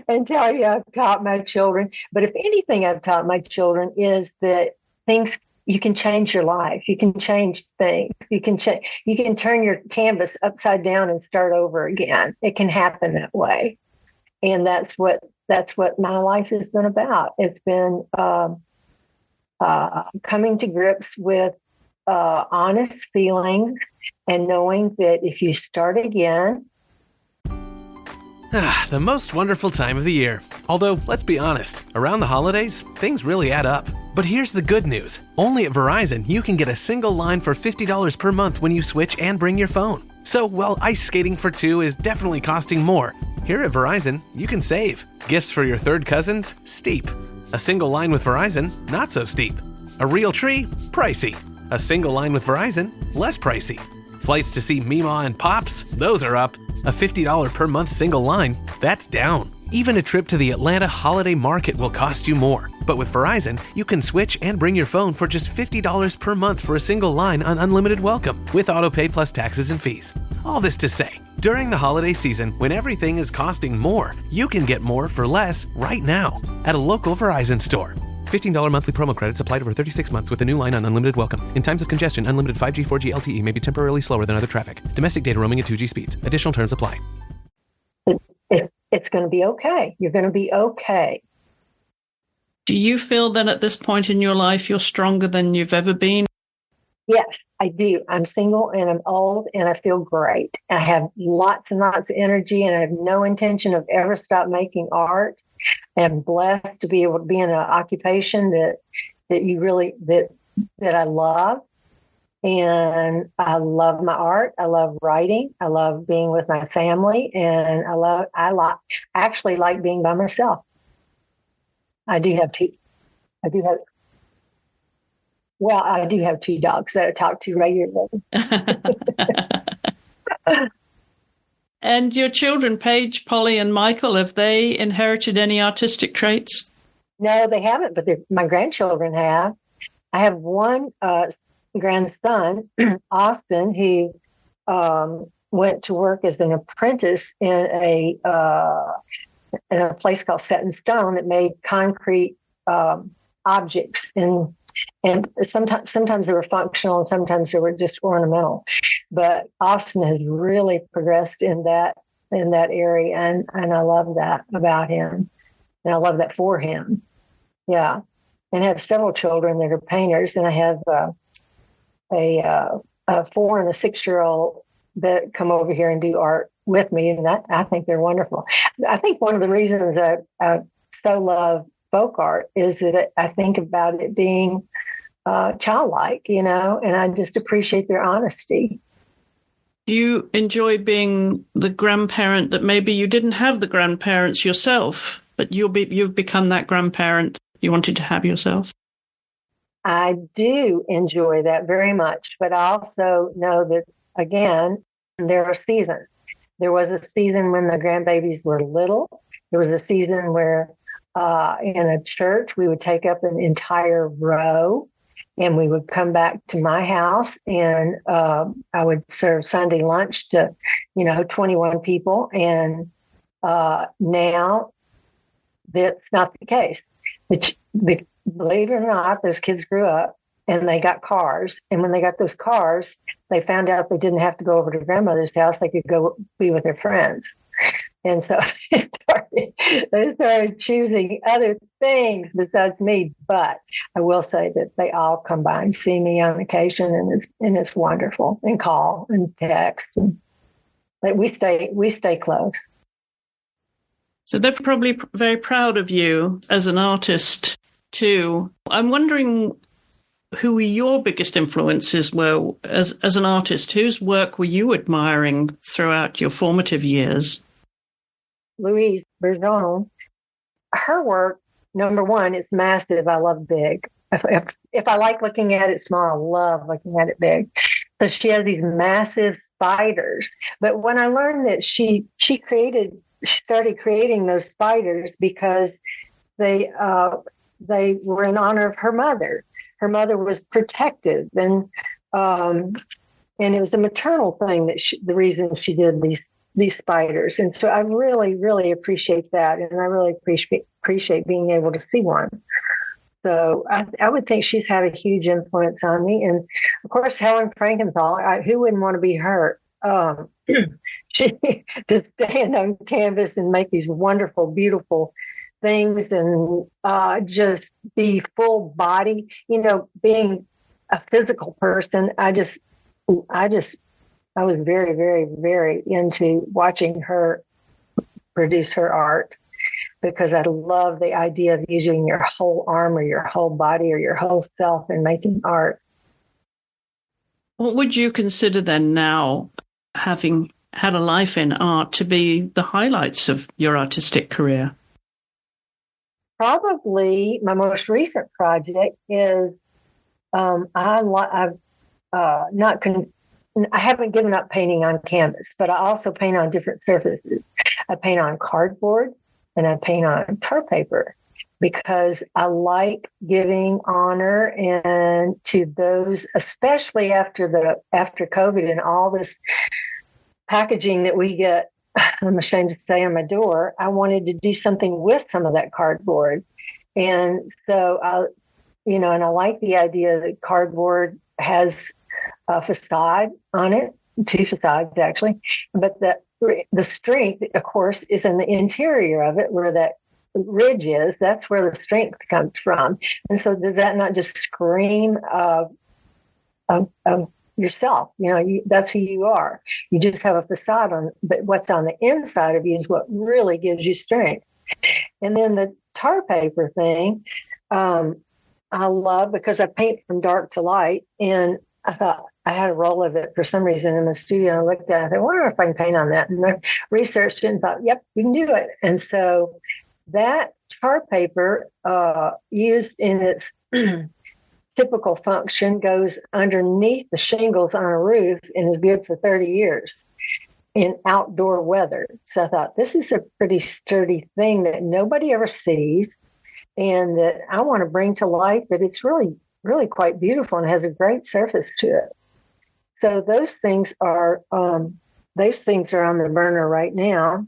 and tell you I've taught my children. But if anything I've taught my children is that things, you can change your life. You can change things. You can turn your canvas upside down and start over again. It can happen that way. And that's what my life has been about. It's been coming to grips with honest feelings and knowing that if you start again. The most wonderful time of the year. Although, let's be honest, around the holidays, things really add up. But here's the good news. Only at Verizon, you can get a single line for $50 per month when you switch and bring your phone. So while ice skating for two is definitely costing more, here at Verizon, you can save. Gifts for your third cousins? Steep. A single line with Verizon? Not so steep. A real tree? Pricey. A single line with Verizon? Less pricey. Flights to see Mima and Pops? Those are up. A $50 per month single line? That's down. Even a trip to the Atlanta Holiday Market will cost you more. But with Verizon, you can switch and bring your phone for just $50 per month for a single line on unlimited welcome, with autopay plus taxes and fees. All this to say, during the holiday season, when everything is costing more, you can get more for less right now at a local Verizon store. $15 monthly promo credits applied over 36 months with a new line on unlimited welcome. In times of congestion, unlimited 5G, 4G LTE may be temporarily slower than other traffic. Domestic data roaming at 2G speeds. Additional terms apply. It's going to be okay. You're going to be okay. Do you feel that at this point in your life you're stronger than you've ever been? Yes, I do. I'm single and I'm old and I feel great. I have lots and lots of energy and I have no intention of ever stop making art. I'm blessed to be able to be in an occupation that I love. And I love my art. I love writing. I love being with my family, and I actually like being by myself. I do have two dogs that I talk to regularly. And your children, Paige, Polly, and Michael, have they inherited any artistic traits? No, they haven't, but my grandchildren have. I have one grandson, Austin, who went to work as an apprentice in a place called Set in Stone that made concrete objects, and sometimes they were functional and sometimes they were just ornamental. But Austin has really progressed in that area, and I love that about him, and I love that for him. Yeah, and I have several children that are painters, and I have a 4 and a 6-year-old that come over here and do art with me, and I think they're wonderful. I think one of the reasons I so love folk art is that I think about it being childlike, and I just appreciate their honesty. Do you enjoy being the grandparent that maybe you didn't have the grandparents yourself, but you've become that grandparent you wanted to have yourself? I do enjoy that very much, but I also know that, again, there are seasons. There was a season when the grandbabies were little. There was a season where in a church we would take up an entire row, and we would come back to my house, and I would serve Sunday lunch to, 21 people. And now that's not the case. Believe it or not, those kids grew up and they got cars. And when they got those cars, they found out they didn't have to go over to grandmother's house. They could go be with their friends. And so they started choosing other things besides me. But I will say that they all come by and see me on occasion, and it's wonderful, and call and text. And we stay close. So they're probably very proud of you as an artist too. I'm wondering who were your biggest influences? Well, as an artist, whose work were you admiring throughout your formative years? Louise Bourgeon, her work, number one, it's massive. I love big. If I like looking at it small, I love looking at it big. So she has these massive spiders. But when I learned that she started creating those spiders because they were in honor of her mother. Her mother was protective, and it was a maternal thing that the reason she did these spiders. And so I really, really appreciate that, and I really appreciate being able to see one. So I would think she's had a huge influence on me. And of course, Helen Frankenthal, who wouldn't want to be her? She to stand on canvas and make these wonderful, beautiful things, and just be full body. You know, being a physical person, I was very, very, very into watching her produce her art, because I love the idea of using your whole arm or your whole body or your whole self in making art. What would you consider then, now, having had a life in art, to be the highlights of your artistic career? Probably my most recent project is I haven't given up painting on canvas, but I also paint on different surfaces. I paint on cardboard and I paint on tar paper, because I like giving honor and to those, especially after COVID and all this packaging that we get, I'm ashamed to say, on my door. I wanted to do something with some of that cardboard. And so and I like the idea that cardboard has a facade on it, 2 facades actually, but the strength, of course, is in the interior of it, where that ridge is. That's where the strength comes from. And so does that not just scream of yourself? That's who you are. You just have a facade on, but what's on the inside of you is what really gives you strength. And then the tar paper thing, I love, because I paint from dark to light, and I thought I had a roll of it for some reason in the studio. And I looked at it and I thought, I wonder if I can paint on that. And I researched it and thought, yep, you can do it. And so that tar paper, used in its typical function, goes underneath the shingles on a roof and is good for 30 years in outdoor weather. So I thought, this is a pretty sturdy thing that nobody ever sees, and that I want to bring to life, that it's really, really quite beautiful and has a great surface to it. So those things are on the burner right now.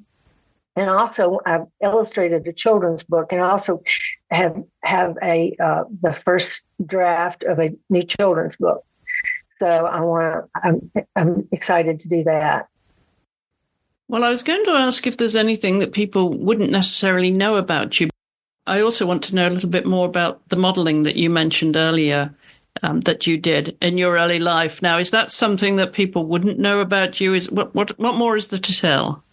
And also, I've illustrated a children's book, and I also have the first draft of a new children's book. So I'm excited to do that. Well, I was going to ask if there's anything that people wouldn't necessarily know about you. I also want to know a little bit more about the modeling that you mentioned earlier, that you did in your early life. Now, is that something that people wouldn't know about you? What more is there to tell?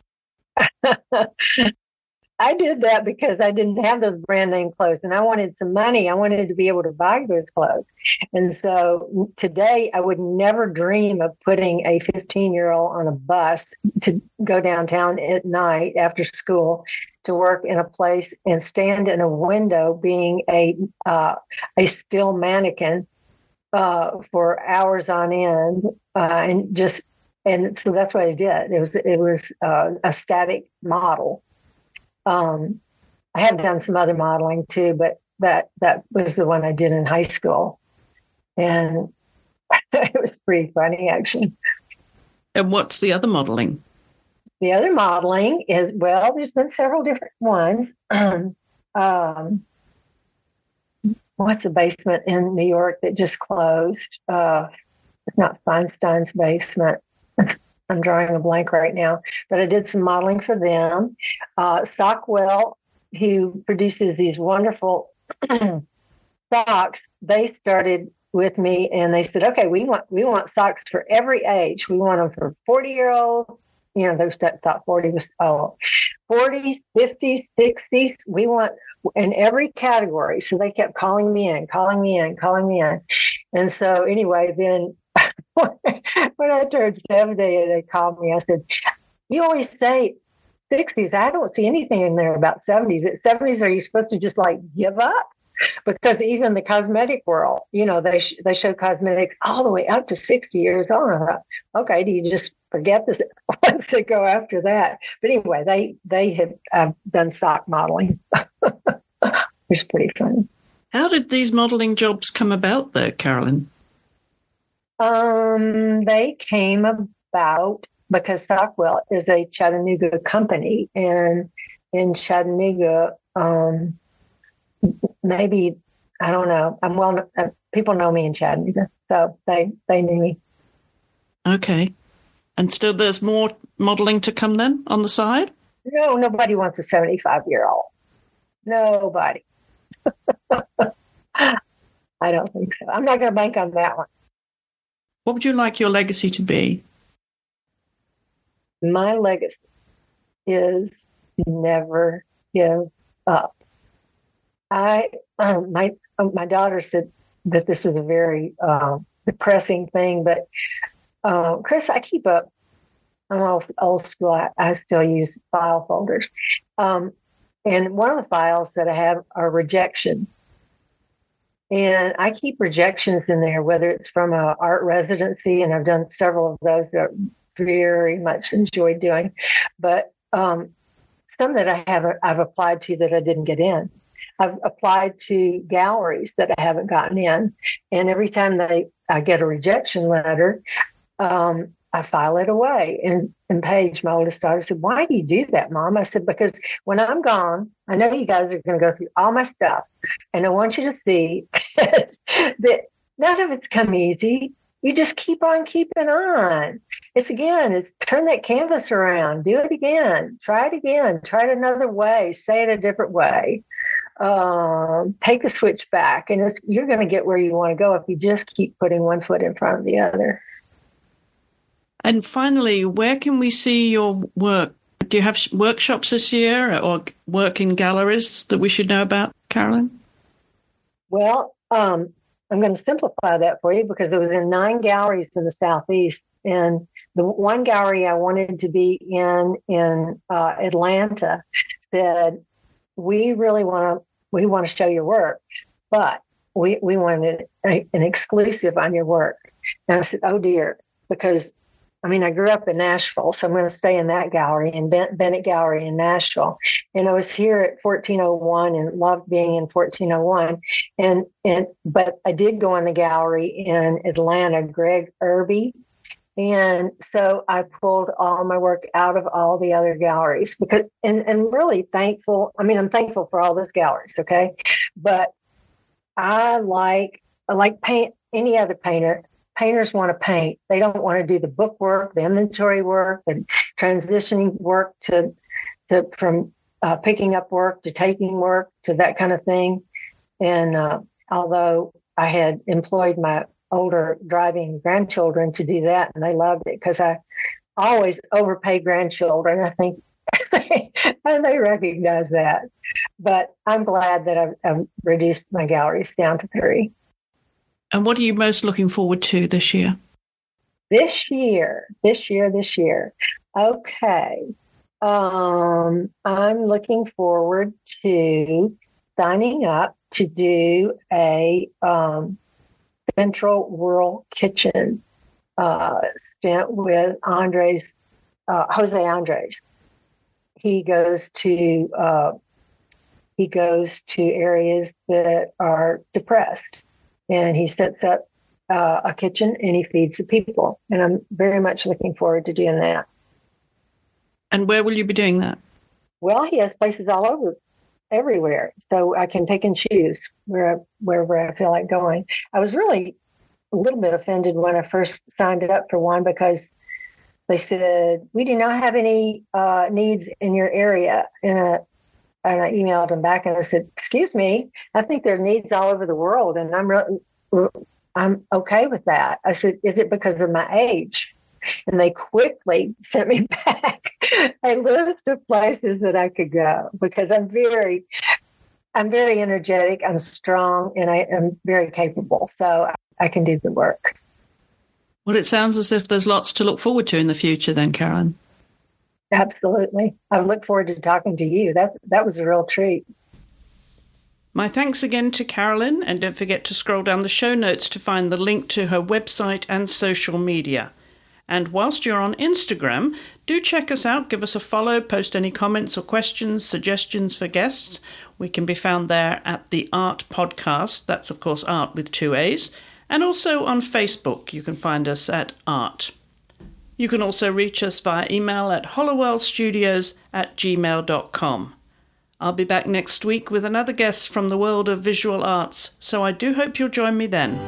I did that because I didn't have those brand name clothes, and I wanted some money. I wanted to be able to buy those clothes. And so today I would never dream of putting a 15-year-old on a bus to go downtown at night after school to work in a place and stand in a window being a still mannequin for hours on end, and so that's what I did. It was a static model. I have done some other modeling too, but that was the one I did in high school, and it was pretty funny, actually. And what's the other modeling? The other modeling is, well, there's been several different ones. What's a basement in New York that just closed? It's not Feinstein's basement. I'm drawing a blank right now, but I did some modeling for them. Sockwell, who produces these wonderful socks, they started with me, and they said, okay, we want socks for every age. We want them for 40-year-olds, those that thought 40 was, 40s, 50s, 60s. We want in every category. So they kept calling me in. And so anyway, then when I turned 70, they called me. I said, you always say 60s. I don't see anything in there about 70s. At 70s, are you supposed to just like give up? Because even the cosmetic world, they show cosmetics all the way up to 60 years old. I thought, okay, do you just forget this once they go after that? But anyway, they have done stock modeling. It's pretty funny. How did these modeling jobs come about there, Carylon? They came about because Stockwell is a Chattanooga company, and in Chattanooga, maybe, I don't know. People know me in Chattanooga, so they knew me. Okay. And still there's more modeling to come then on the side? No, nobody wants a 75-year-old. Nobody. I don't think so. I'm not going to bank on that one. What would you like your legacy to be? My legacy is never give up. My daughter said that this is a very depressing thing, but Chris, I keep up. I'm old school. I still use file folders, and one of the files that I have are rejections, and I keep rejections in there, whether it's from an art residency, and I've done several of those that I very much enjoyed doing, but some that I've applied to that I didn't get in. I've applied to galleries that I haven't gotten in, and every time I get a rejection letter, I file it away. And Paige, my oldest daughter, said, "Why do you do that, Mom?" I said, "Because when I'm gone, I know you guys are going to go through all my stuff, and I want you to see that none of it's come easy. You just keep on keeping on. It's turn that canvas around, do it again, try it another way, say it a different way." Take the switch back, and you're going to get where you want to go if you just keep putting one foot in front of the other. And finally, where can we see your work? Do you have workshops this year or work in galleries that we should know about, Carylon? Well, I'm going to simplify that for you because there was in 9 galleries in the Southeast, and the one gallery I wanted to be in Atlanta said, we want to show your work, but we wanted an exclusive on your work. And I said, oh dear, because I grew up in Nashville, so I'm going to stay in that gallery, in Bennett Gallery in Nashville. And I was here at 1401 and loved being in 1401. But I did go in the gallery in Atlanta, Greg Irby. And so I pulled all my work out of all the other galleries because, and really thankful. I'm thankful for all those galleries. Okay. But I like paint. Any other painters want to paint. They don't want to do the book work, the inventory work, and transitioning work from picking up work to taking work to that kind of thing. And although I had employed my older driving grandchildren to do that, and they loved it because I always overpay grandchildren. I think and they recognize that. But I'm glad that I've reduced my galleries down to 3. And what are you most looking forward to this year? This year. Okay. I'm looking forward to signing up to do a Central Rural Kitchen stint with Jose Andres. He goes to areas that are depressed, and he sets up a kitchen and he feeds the people. And I'm very much looking forward to doing that. And where will you be doing that? Well, he has places all over, everywhere, so I can pick and choose wherever I feel like going. I was really a little bit offended when I first signed up for one because they said, we do not have any needs in your area. And I emailed them back and I said, excuse me, I think there are needs all over the world, and I'm okay with that. I said, is it because of my age? And they quickly sent me back a list of places that I could go because I'm very energetic, I'm strong, and I am very capable. So I can do the work. Well, it sounds as if there's lots to look forward to in the future then, Carolyn. Absolutely. I look forward to talking to you. That was a real treat. My thanks again to Carolyn, and don't forget to scroll down the show notes to find the link to her website and social media. And whilst you're on Instagram, do check us out, give us a follow, post any comments or questions, suggestions for guests. We can be found there at The Art Podcast. That's, of course, Art with 2 A's. And also on Facebook, you can find us at Art. You can also reach us via email at hollowellstudios@gmail.com. I'll be back next week with another guest from the world of visual arts, so I do hope you'll join me then.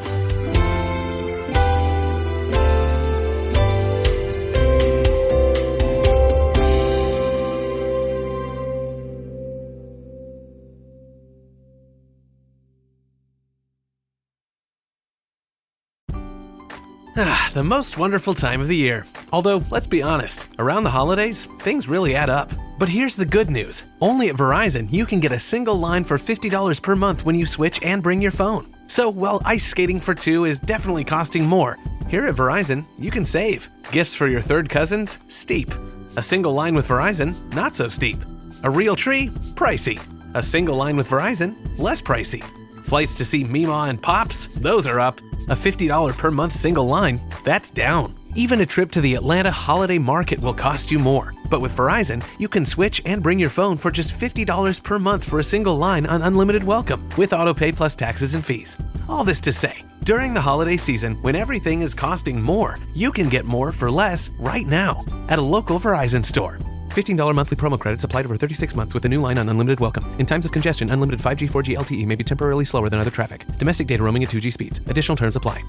The most wonderful time of the year. Although, let's be honest, around the holidays, things really add up. But here's the good news. Only at Verizon, you can get a single line for $50 per month when you switch and bring your phone. So, while ice skating for two is definitely costing more, here at Verizon, you can save. Gifts for your third cousins? Steep. A single line with Verizon? Not so steep. A real tree? Pricey. A single line with Verizon? Less pricey. Flights to see Mima and Pops? Those are up. A $50 per month single line? That's down. Even a trip to the Atlanta Holiday Market will cost you more. But with Verizon, you can switch and bring your phone for just $50 per month for a single line on unlimited welcome, with autopay plus taxes and fees. All this to say, during the holiday season, when everything is costing more, you can get more for less right now at a local Verizon store. $15 monthly promo credits applied over 36 months with a new line on unlimited welcome. In times of congestion, unlimited 5G, 4G LTE may be temporarily slower than other traffic. Domestic data roaming at 2G speeds. Additional terms apply.